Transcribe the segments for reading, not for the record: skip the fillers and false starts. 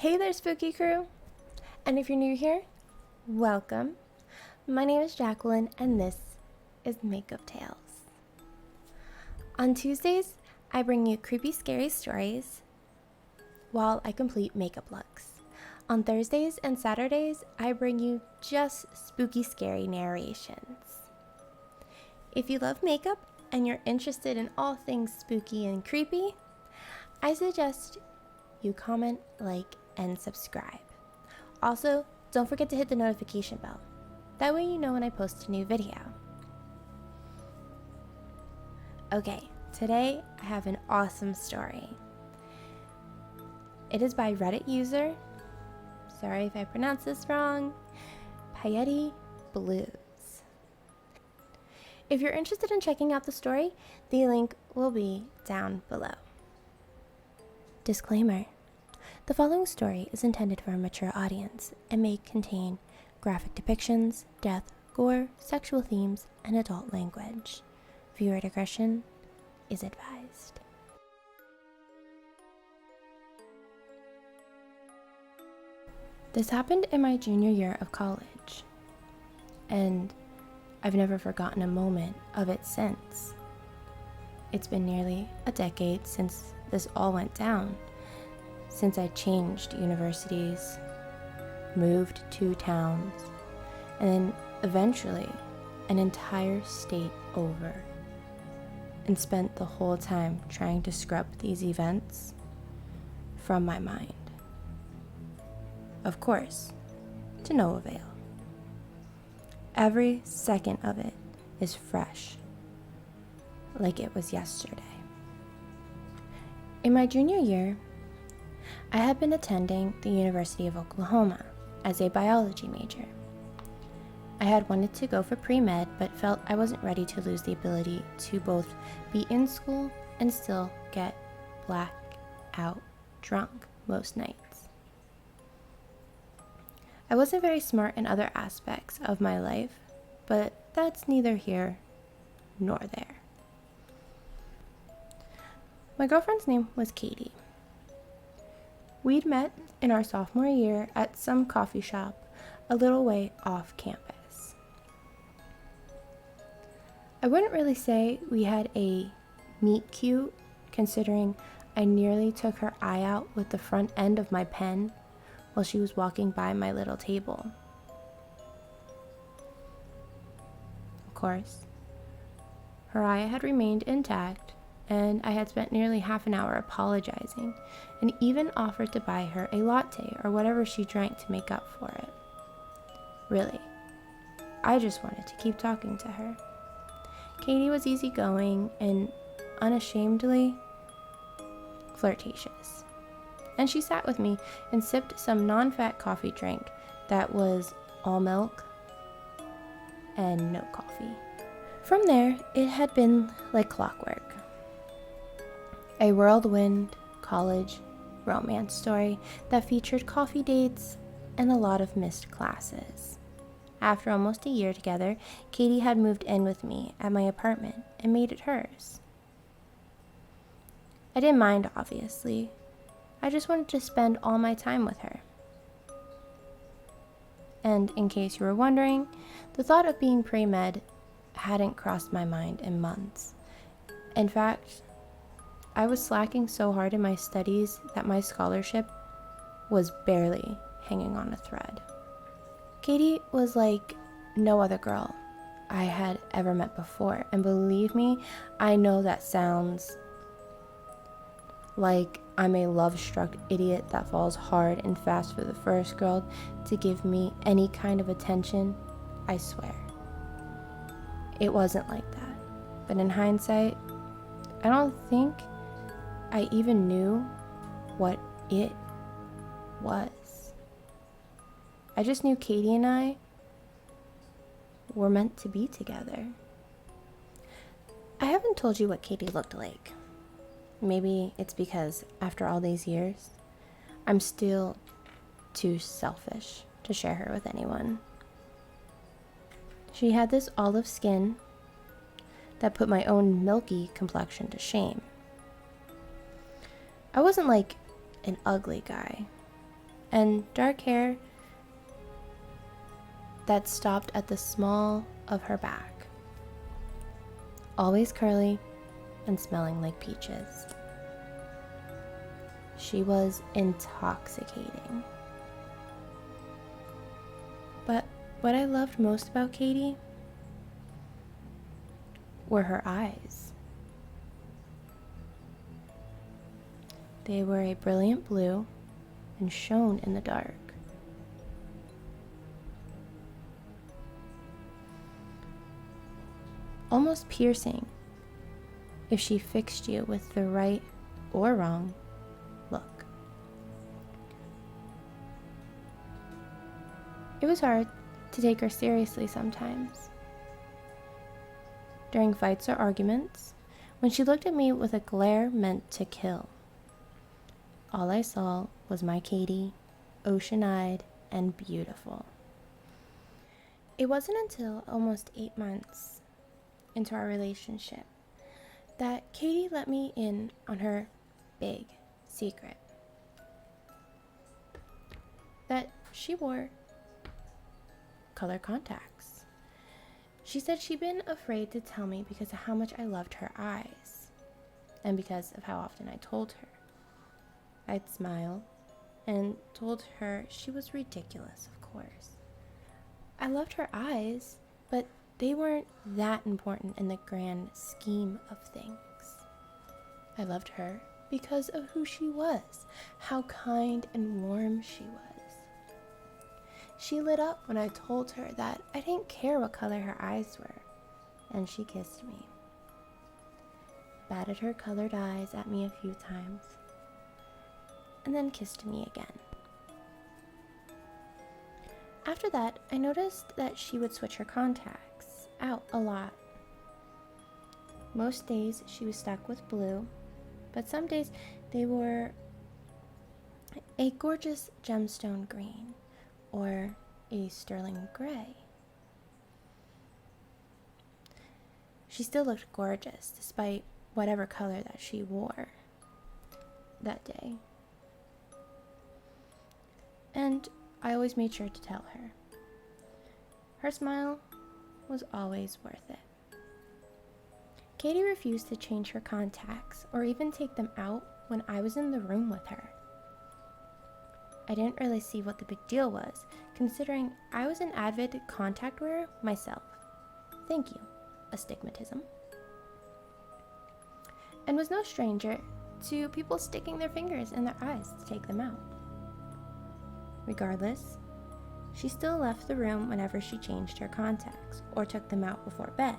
Hey there, spooky crew! And if you're new here, welcome. My name is Jacqueline, and this is Makeup Tales. On Tuesdays, I bring you creepy, scary stories while I complete makeup looks. On Thursdays and Saturdays, I bring you just spooky, scary narrations. If you love makeup and you're interested in all things spooky and creepy, I suggest you comment, like, and subscribe. Also, don't forget to hit the notification bell. That way you know when I post a new video. Okay, today I have an awesome story. It is by Reddit user, sorry if I pronounce this wrong, pietyblues. If you're interested in checking out the story, the link will be down below. Disclaimer. The following story is intended for a mature audience and may contain graphic depictions, death, gore, sexual themes, and adult language. Viewer discretion is advised. This happened in my junior year of college, and I've never forgotten a moment of it since. It's been nearly a decade since this all went down, since I changed universities, moved 2 towns, and then eventually an entire state over, and spent the whole time trying to scrub these events from my mind. Of course, to no avail. Every second of it is fresh, like it was yesterday. In my junior year, I had been attending the University of Oklahoma as a biology major. I had wanted to go for pre-med, but felt I wasn't ready to lose the ability to both be in school and still get blackout drunk most nights. I wasn't very smart in other aspects of my life, but that's neither here nor there. My girlfriend's name was Katie. We'd met in our sophomore year at some coffee shop a little way off campus. I wouldn't really say we had a meet cute, considering I nearly took her eye out with the front end of my pen while she was walking by my little table. Of course, her eye had remained intact, and I had spent nearly half an hour apologizing and even offered to buy her a latte or whatever she drank to make up for it. Really, I just wanted to keep talking to her. Katie was easygoing and unashamedly flirtatious, and she sat with me and sipped some non-fat coffee drink that was all milk and no coffee. From there, it had been like clockwork. A whirlwind college romance story that featured coffee dates and a lot of missed classes. After almost a year together, Katie had moved in with me at my apartment and made it hers. I didn't mind, obviously. I just wanted to spend all my time with her. And in case you were wondering, the thought of being pre-med hadn't crossed my mind in months. In fact, I was slacking so hard in my studies that my scholarship was barely hanging on a thread. Katie was like no other girl I had ever met before, and believe me, I know that sounds like I'm a love-struck idiot that falls hard and fast for the first girl to give me any kind of attention. I swear. It wasn't like that. But in hindsight, I don't think I even knew what it was. I just knew Katie and I were meant to be together. I haven't told you what Katie looked like. Maybe it's because after all these years, I'm still too selfish to share her with anyone. She had this olive skin that put my own milky complexion to shame. I wasn't like an ugly guy. and dark hair that stopped at the small of her back. Always curly and smelling like peaches. She was intoxicating. But what I loved most about Katie were her eyes. They were a brilliant blue and shone in the dark. Almost piercing if she fixed you with the right or wrong look. It was hard to take her seriously sometimes. During fights or arguments, when she looked at me with a glare meant to kill. All I saw was my Katie, ocean-eyed and beautiful. It wasn't until almost 8 months into our relationship that Katie let me in on her big secret. That she wore color contacts. She said she'd been afraid to tell me because of how much I loved her eyes, and because of how often I told her. I'd smile and told her she was ridiculous, of course. I loved her eyes, but they weren't that important in the grand scheme of things. I loved her because of who she was, how kind and warm she was. She lit up when I told her that I didn't care what color her eyes were, and she kissed me. Batted her colored eyes at me a few times, and then kissed me again. After that, I noticed that she would switch her contacts out a lot. Most days she was stuck with blue, but some days they were a gorgeous gemstone green or a sterling gray. She still looked gorgeous despite whatever color that she wore that day. And I always made sure to tell her. Her smile was always worth it. Katie refused to change her contacts or even take them out when I was in the room with her. I didn't really see what the big deal was, considering I was an avid contact wearer myself. Thank you, astigmatism. And was no stranger to people sticking their fingers in their eyes to take them out. Regardless, she still left the room whenever she changed her contacts or took them out before bed.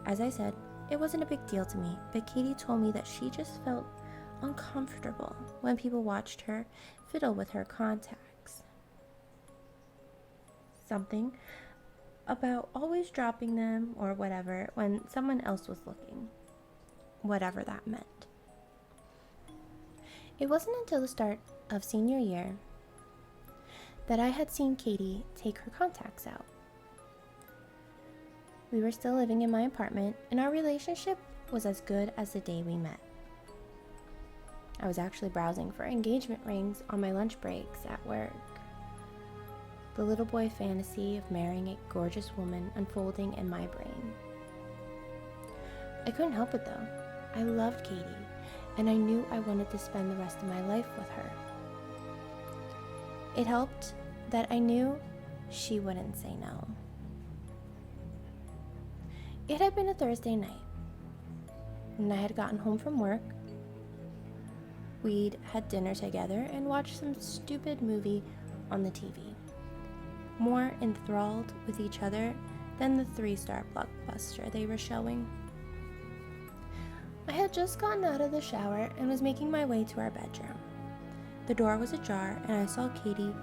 As I said, it wasn't a big deal to me, but Katie told me that she just felt uncomfortable when people watched her fiddle with her contacts. Something about always dropping them or whatever when someone else was looking, whatever that meant. It wasn't until the start of senior year that I had seen Katie take her contacts out. We were still living in my apartment, and our relationship was as good as the day we met. I was actually browsing for engagement rings on my lunch breaks at work. The little boy fantasy of marrying a gorgeous woman unfolding in my brain. I couldn't help it though. I loved Katie, and I knew I wanted to spend the rest of my life with her. It helped that I knew she wouldn't say no. It had been a Thursday night, and I had gotten home from work. We'd had dinner together and watched some stupid movie on the TV, more enthralled with each other than the 3-star blockbuster they were showing. I had just gotten out of the shower and was making my way to our bedroom. The door was ajar, and I saw Katie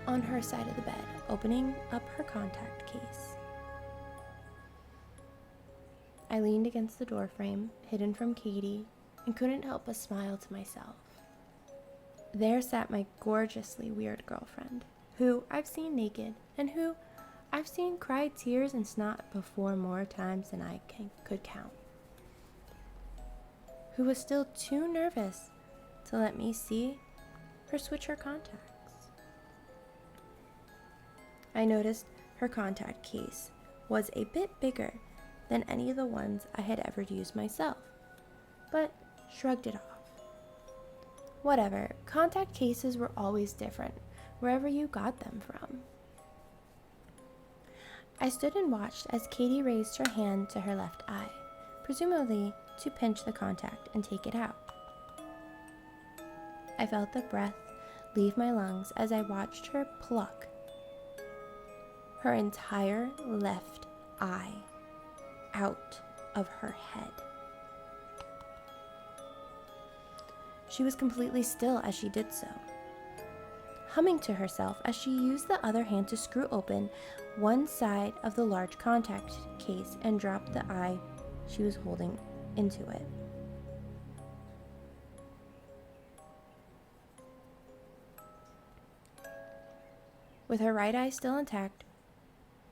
on her side of the bed, opening up her contact case. I leaned against the doorframe, hidden from Katie, and couldn't help but smile to myself. There sat my gorgeously weird girlfriend, who I've seen naked, and who I've seen cry tears and snot before more times than I could count. Who was still too nervous to let me see her switch her contacts. I noticed her contact case was a bit bigger than any of the ones I had ever used myself, but shrugged it off. Whatever, contact cases were always different, wherever you got them from. I stood and watched as Katie raised her hand to her left eye, presumably to pinch the contact and take it out. I felt the breath leave my lungs as I watched her pluck her entire left eye out of her head. She was completely still as she did so, humming to herself as she used the other hand to screw open one side of the large contact case and drop the eye she was holding into it. With her right eye still intact,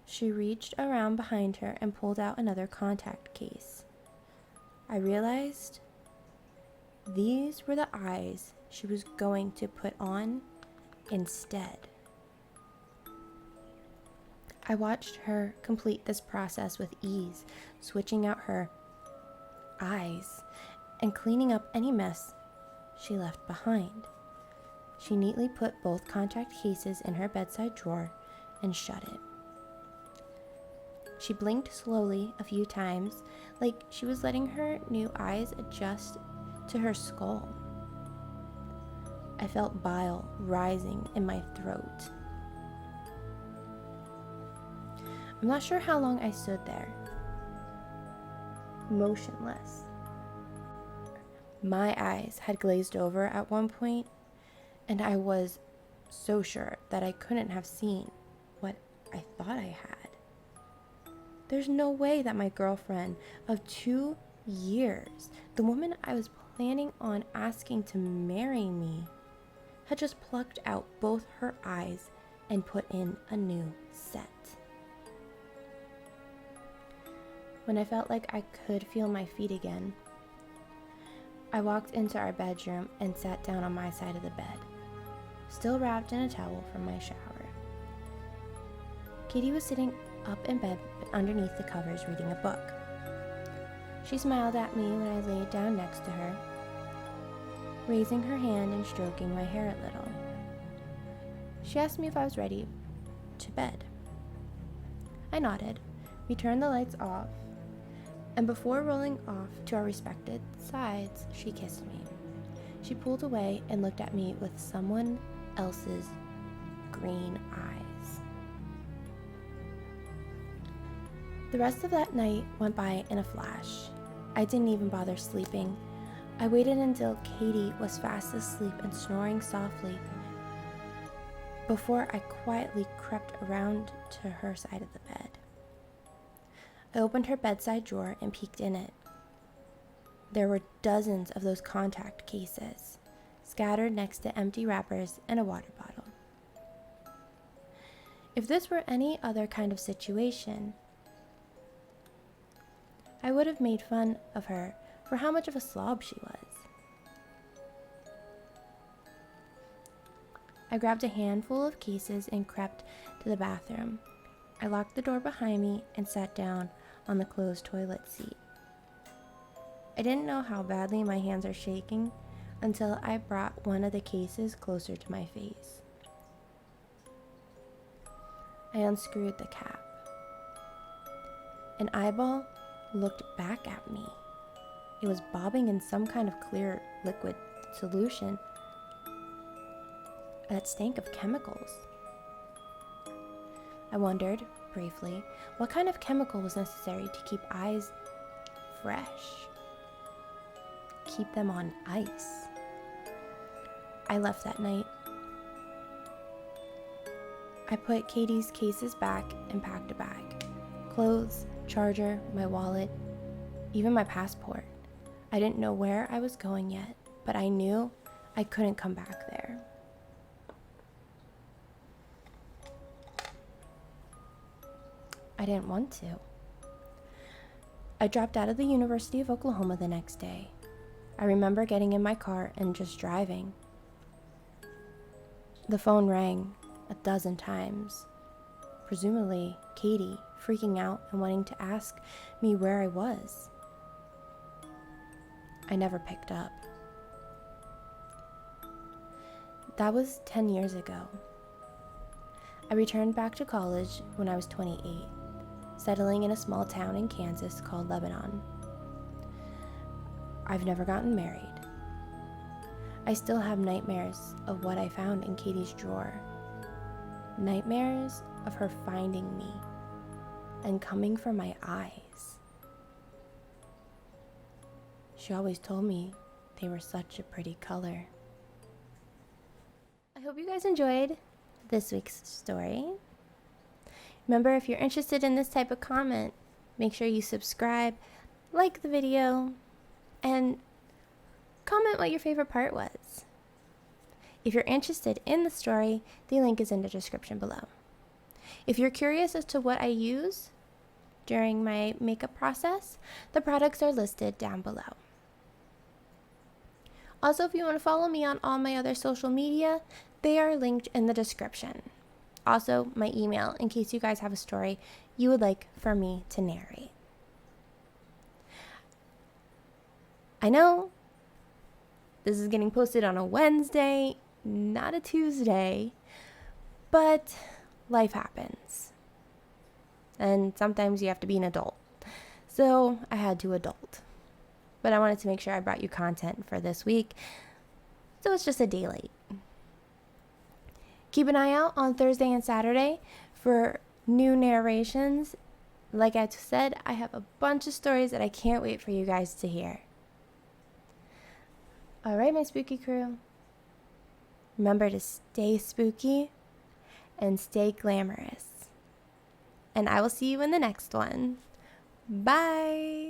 she reached around behind her and pulled out another contact case. I realized these were the eyes she was going to put on instead. I watched her complete this process with ease, switching out her eyes and cleaning up any mess she left behind. She neatly put both contact cases in her bedside drawer and shut it. She blinked slowly a few times, like she was letting her new eyes adjust to her skull. I felt bile rising in my throat. I'm not sure how long I stood there, motionless. My eyes had glazed over at one point, and I was so sure that I couldn't have seen what I thought I had. There's no way that my girlfriend of 2 years, the woman I was planning on asking to marry me, had just plucked out both her eyes and put in a new set. When I felt like I could feel my feet again, I walked into our bedroom and sat down on my side of the bed, still wrapped in a towel from my shower. Katie was sitting up in bed underneath the covers reading a book. She smiled at me when I laid down next to her, raising her hand and stroking my hair a little. She asked me if I was ready to bed. I nodded. We turned the lights off, and before rolling off to our respective sides, she kissed me. She pulled away and looked at me with someone else's green eyes. The rest of that night went by in a flash. I didn't even bother sleeping. I waited until Katie was fast asleep and snoring softly before I quietly crept around to her side of the bed. I opened her bedside drawer and peeked in it. There were dozens of those contact cases, scattered next to empty wrappers and a water bottle. If this were any other kind of situation, I would have made fun of her for how much of a slob she was. I grabbed a handful of cases and crept to the bathroom. I locked the door behind me and sat down on the closed toilet seat. I didn't know how badly my hands are shaking until I brought one of the cases closer to my face. I unscrewed the cap. An eyeball looked back at me. It was bobbing in some kind of clear liquid solution that stank of chemicals. I wondered, briefly, what kind of chemical was necessary to keep eyes fresh, keep them on ice. I left that night. I put Katie's cases back and packed a bag. Clothes, charger, my wallet, even my passport. I didn't know where I was going yet, but I knew I couldn't come back there. I didn't want to. I dropped out of the University of Oklahoma the next day. I remember getting in my car and just driving. The phone rang 12 times. presumably Katie, freaking out and wanting to ask me where I was. I never picked up. That was 10 years ago. I returned back to college when I was 28, settling in a small town in Kansas called Lebanon. I've never gotten married. I still have nightmares of what I found in Katie's drawer. Nightmares of her finding me and coming for my eyes. She always told me they were such a pretty color. I hope you guys enjoyed this week's story. Remember, if you're interested in this type of comment, make sure you subscribe, like the video, and comment what your favorite part was. If you're interested in the story, the link is in the description below. If you're curious as to what I use during my makeup process, the products are listed down below. Also, if you want to follow me on all my other social media, they are linked in the description. Also, my email, in case you guys have a story you would like for me to narrate. I know this is getting posted on a Wednesday, not a Tuesday, but life happens. And sometimes you have to be an adult. So I had to adult. But I wanted to make sure I brought you content for this week, so it's just a day late. Keep an eye out on Thursday and Saturday for new narrations. Like I said, I have a bunch of stories that I can't wait for you guys to hear. Alright, my spooky crew. Remember to stay spooky and stay glamorous. And I will see you in the next one. Bye!